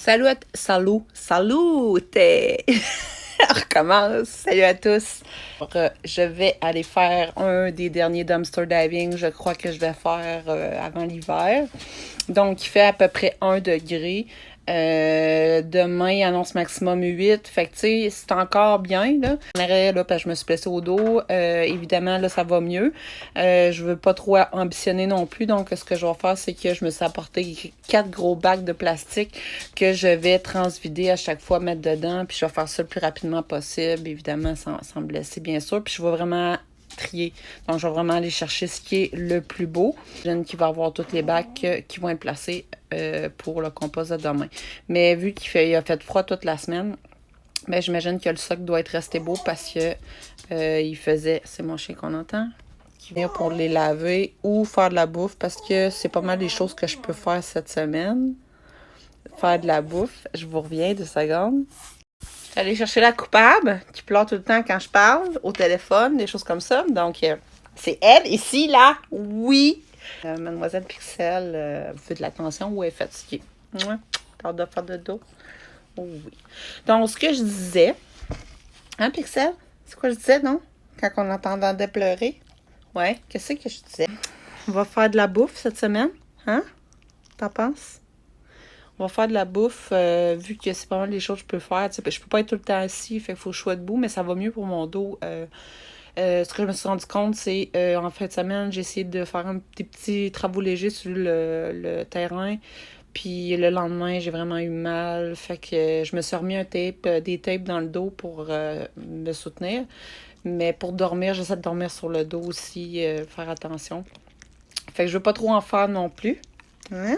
Salut! On recommence. Salut à tous. Alors, je vais aller faire un des derniers dumpster diving. Je crois que je vais faire avant l'hiver. Donc, il fait à peu près 1 degré. Demain, il annonce maximum 8. Fait que, tu sais, c'est encore bien, là. En arrêt, là, parce que je me suis blessée au dos. Évidemment, là, ça va mieux. Je veux pas trop ambitionner non plus. Donc, ce que je vais faire, c'est que je me suis apporté 4 gros bacs de plastique que je vais transvider à chaque fois, mettre dedans. Puis, je vais faire ça le plus rapidement possible, évidemment, sans me blesser, bien sûr. Puis, je vais vraiment trier. Donc, je vais vraiment aller chercher ce qui est le plus beau. J'imagine qu'il va y avoir tous les bacs qui vont être placés pour le compost de demain. Mais vu qu'il a fait froid toute la semaine, ben, j'imagine que le soc doit être resté beau parce que il faisait... C'est mon chien qu'on entend? Qui vient pour les laver ou faire de la bouffe parce que c'est pas mal des choses que je peux faire cette semaine. Faire de la bouffe. Je vous reviens 2 secondes. Aller chercher la coupable qui pleure tout le temps quand je parle au téléphone, des choses comme ça. Donc, c'est elle ici, là. Oui. Mademoiselle Pixel veut de l'attention ou elle est fatiguée. T'as hâte de faire de dos. Oh oui. Donc, ce que je disais, hein, Pixel? C'est quoi je disais, non? Quand on entendait pleurer. Ouais, qu'est-ce que je disais? On va faire de la bouffe cette semaine. Hein? T'en penses? On va faire de la bouffe, vu que c'est pas mal les choses que je peux faire. Tu sais, je peux pas être tout le temps assis, fait qu'il faut que je sois debout, mais ça va mieux pour mon dos. Ce que je me suis rendu compte, c'est en fin de semaine, j'ai essayé de faire des petits travaux légers sur le terrain. Puis le lendemain, j'ai vraiment eu mal. Fait que je me suis remis des tapes dans le dos pour me soutenir. Mais pour dormir, j'essaie de dormir sur le dos aussi, faire attention. Fait que je veux pas trop en faire non plus. Hein?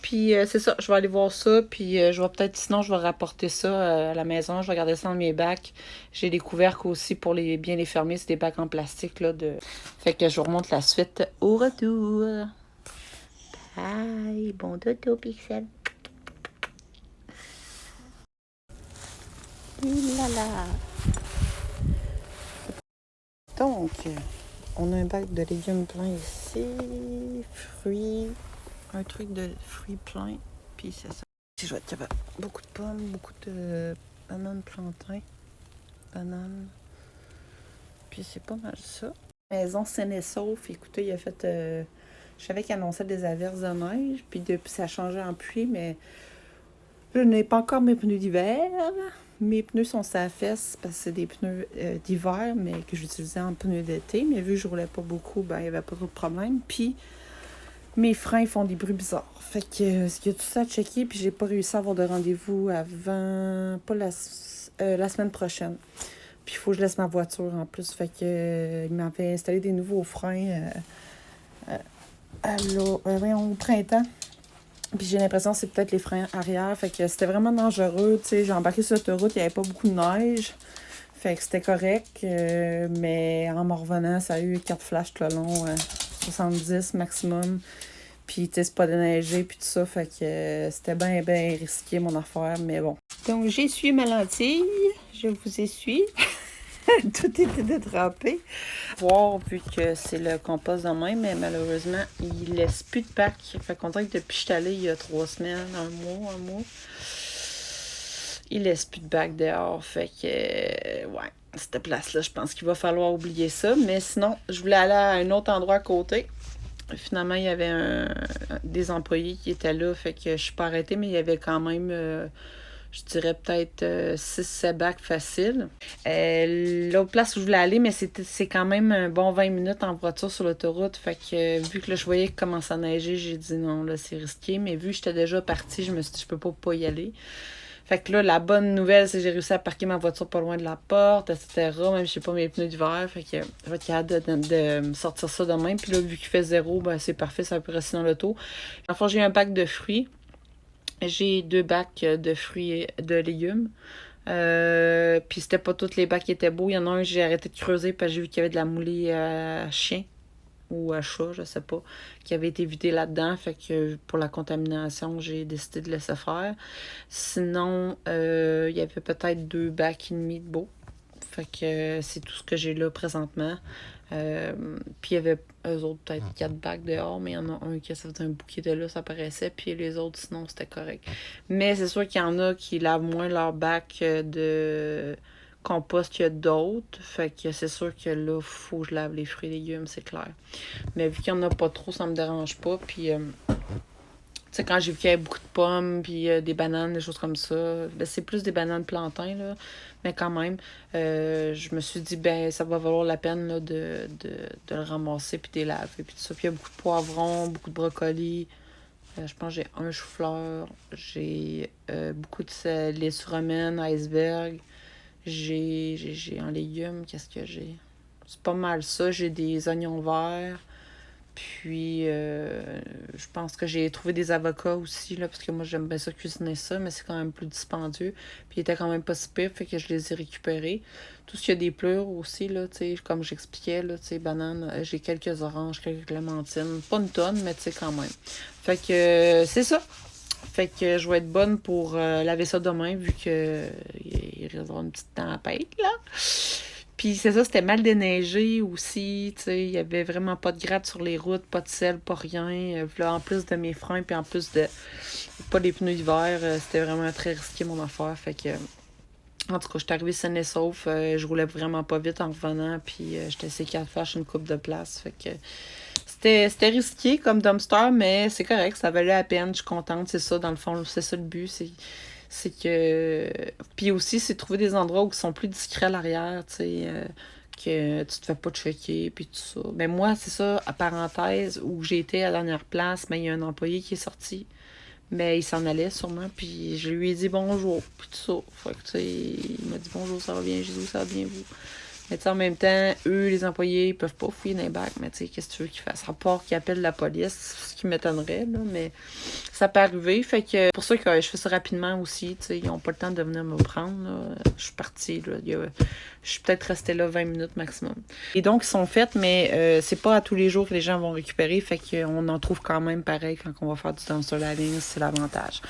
Puis c'est ça, je vais aller voir ça, puis je vais peut-être, sinon je vais rapporter ça à la maison, je vais garder ça dans mes bacs. J'ai des couvercles aussi pour bien les fermer, c'est des bacs en plastique, là. Fait que je vous remonte la suite au retour. Bye, bon dodo, Pixel. Là. Donc, on a un bac de légumes plein ici, fruits, un truc de fruits plein, puis c'est ça. Je vais être capable. Beaucoup de pommes, beaucoup de bananes, plantains, bananes. Puis c'est pas mal ça. Maison saine et sauf. Écoutez, il a fait... je savais qu'il annonçait des averses de neige, puis depuis ça a changé en pluie, mais je n'ai pas encore mes pneus d'hiver. Mes pneus sont sa fesse parce que c'est des pneus d'hiver, mais que j'utilisais en pneus d'été. Mais vu que je roulais pas beaucoup, ben il n'y avait pas trop de problème. Puis mes freins font des bruits bizarres. Fait que il y a tout ça à checker, puis j'ai pas réussi à avoir de rendez-vous avant pas la semaine prochaine. Puis il faut que je laisse ma voiture en plus. Fait que il m'avait installé des nouveaux freins au printemps. Puis j'ai l'impression que c'est peut-être les freins arrière. Fait que c'était vraiment dangereux. Tu sais, j'ai embarqué sur l'autoroute, il n'y avait pas beaucoup de neige. Fait que c'était correct. Mais en m'en revenant, ça a eu 4 flashs tout le long. 70 maximum. Puis, tu sais, c'est pas déneigé, puis tout ça. Fait que c'était bien, bien risqué, mon affaire. Mais bon. Donc, j'essuie ma lentille. Je vous essuie. Tout était détrempé. Voir, vu que c'est le compost demain, mais malheureusement, il laisse plus de bac. Fait qu'on dirait que depuis que je suis allée il y a 3 semaines, un mois, il laisse plus de bac dehors. Fait que, ouais, cette place-là, je pense qu'il va falloir oublier ça. Mais sinon, je voulais aller à un autre endroit à côté. Finalement, il y avait des employés qui étaient là, fait que je suis pas arrêtée, mais il y avait quand même, je dirais peut-être 6-7 bacs faciles. L'autre place où je voulais aller, mais c'est quand même un bon 20 minutes en voiture sur l'autoroute, fait que vu que là, je voyais qu'il commençait à neiger, j'ai dit non, là, c'est risqué, mais vu que j'étais déjà partie, je me suis dit, je peux pas y aller. Fait que là, la bonne nouvelle, c'est que j'ai réussi à parquer ma voiture pas loin de la porte, etc. Même si j'ai pas mes pneus d'hiver. Fait que je vais être capable de sortir ça demain. Puis là, vu qu'il fait 0, ben c'est parfait, ça peut rester dans l'auto. Enfin, j'ai un bac de fruits. J'ai 2 bacs de fruits et de légumes. Puis c'était pas tous les bacs qui étaient beaux. Il y en a un, j'ai arrêté de creuser parce que j'ai vu qu'il y avait de la moulée à chien ou à chat, je sais pas, qui avait été vidé là-dedans. Fait que pour la contamination, j'ai décidé de laisser faire. Sinon, il y avait peut-être 2 bacs et demi de beau. Fait que c'est tout ce que j'ai là présentement. Puis il y avait eux autres peut-être 4 bacs dehors, mais il y en a un qui ça faisait un bout qui était là, ça paraissait, puis les autres sinon c'était correct. Mais c'est sûr qu'il y en a qui lavent moins leur bac de compost qu'il y a d'autres. Fait que c'est sûr que là, faut que je lave les fruits et légumes, c'est clair. Mais vu qu'il n'y en a pas trop, ça me dérange pas. Puis tu sais, quand j'ai vu qu'il y avait beaucoup de pommes, puis des bananes, des choses comme ça, ben, c'est plus des bananes plantains, là, mais quand même, je me suis dit, ben, ça va valoir la peine là, de le ramasser, puis de les laver, puis tout ça. Puis il y a beaucoup de poivrons, beaucoup de brocolis. Je pense que j'ai un chou-fleur, j'ai beaucoup de laitue romaine, iceberg. J'ai en légumes, qu'est-ce que j'ai? C'est pas mal ça. J'ai des oignons verts. Puis, je pense que j'ai trouvé des avocats aussi, là, parce que moi, j'aime bien ça cuisiner ça, mais c'est quand même plus dispendieux. Puis, il était quand même pas si pire, fait que je les ai récupérés. Tout ce qui a des pleurs aussi, là, tu sais, comme j'expliquais, là, tu sais, bananes, j'ai quelques oranges, quelques clémentines. Pas une tonne, mais tu sais, quand même. Fait que, c'est ça. Fait que je vais être bonne pour laver ça demain, vu que il risque d'avoir une petite tempête, là. Puis c'est ça, c'était mal déneigé aussi, tu sais, il y avait vraiment pas de gratte sur les routes, pas de sel, pas rien. Là, en plus de mes freins, puis en plus de pas des pneus d'hiver, c'était vraiment très risqué mon affaire. Fait que, en tout cas, je suis arrivée saine et sauf. Je roulais vraiment pas vite en revenant, puis j'étais essayé qu'à faire une coupe de place. Fait que c'était risqué comme dumpster, mais c'est correct, ça valait la peine, je suis contente, c'est ça, dans le fond, c'est ça le but, c'est que... Puis aussi, c'est de trouver des endroits où ils sont plus discrets à l'arrière, tu sais, que tu te fais pas checker, puis tout ça. Mais moi, c'est ça, à parenthèse, où j'ai été à la dernière place, mais il y a un employé qui est sorti, mais il s'en allait sûrement, puis je lui ai dit bonjour, puis tout ça. Fait que, tu sais, il m'a dit bonjour, ça va bien, j'ai dit ça va bien, vous. Mais tu sais, en même temps, eux, les employés, ils peuvent pas fouiller dans les bacs. Mais tu sais, qu'est-ce que tu veux qu'ils fassent? Rapport qu'ils appellent la police, ce qui m'étonnerait, là. Mais ça peut arriver. Fait que pour ça que je fais ça rapidement aussi. Tu sais, ils ont pas le temps de venir me prendre, là. Je suis partie, là. Je suis peut-être restée là 20 minutes maximum. Et donc, ils sont faits, mais c'est pas à tous les jours que les gens vont récupérer. Fait qu'on en trouve quand même pareil quand on va faire du dumpster laving. C'est l'avantage.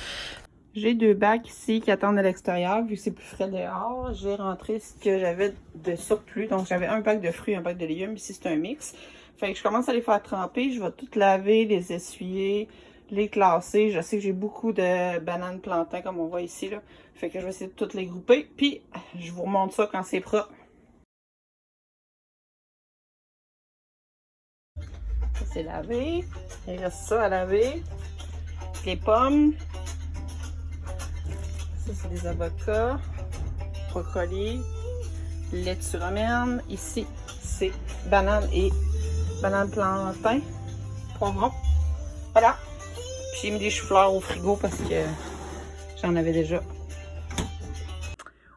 J'ai 2 bacs ici qui attendent à l'extérieur, vu que c'est plus frais dehors. J'ai rentré ce que j'avais de surplus. Donc, j'avais un bac de fruits, un bac de légumes. Ici, c'est un mix. Fait que je commence à les faire tremper. Je vais tout laver, les essuyer, les classer. Je sais que j'ai beaucoup de bananes plantains, comme on voit ici, là. Fait que je vais essayer de toutes les grouper. Puis, je vous remonte ça quand c'est propre. Ça, c'est lavé. Il reste ça à laver. Les pommes. Ça, c'est des avocats, brocolis, laitue romaine. Ici, c'est banane et banane plantain, poivron. Voilà. Puis j'ai mis des choux-fleurs au frigo parce que j'en avais déjà.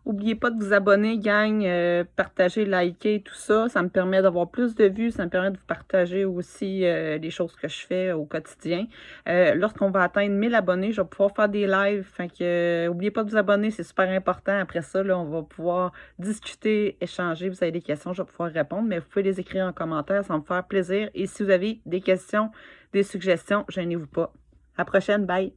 N'oubliez pas de vous abonner, gang, partager, liker, tout ça. Ça me permet d'avoir plus de vues. Ça me permet de vous partager aussi les choses que je fais au quotidien. Lorsqu'on va atteindre 1000 abonnés, je vais pouvoir faire des lives. Fait que, n'oubliez pas de vous abonner, c'est super important. Après ça, là, on va pouvoir discuter, échanger. Vous avez des questions, je vais pouvoir répondre. Mais vous pouvez les écrire en commentaire, ça va me faire plaisir. Et si vous avez des questions, des suggestions, gênez-vous pas. À la prochaine, bye!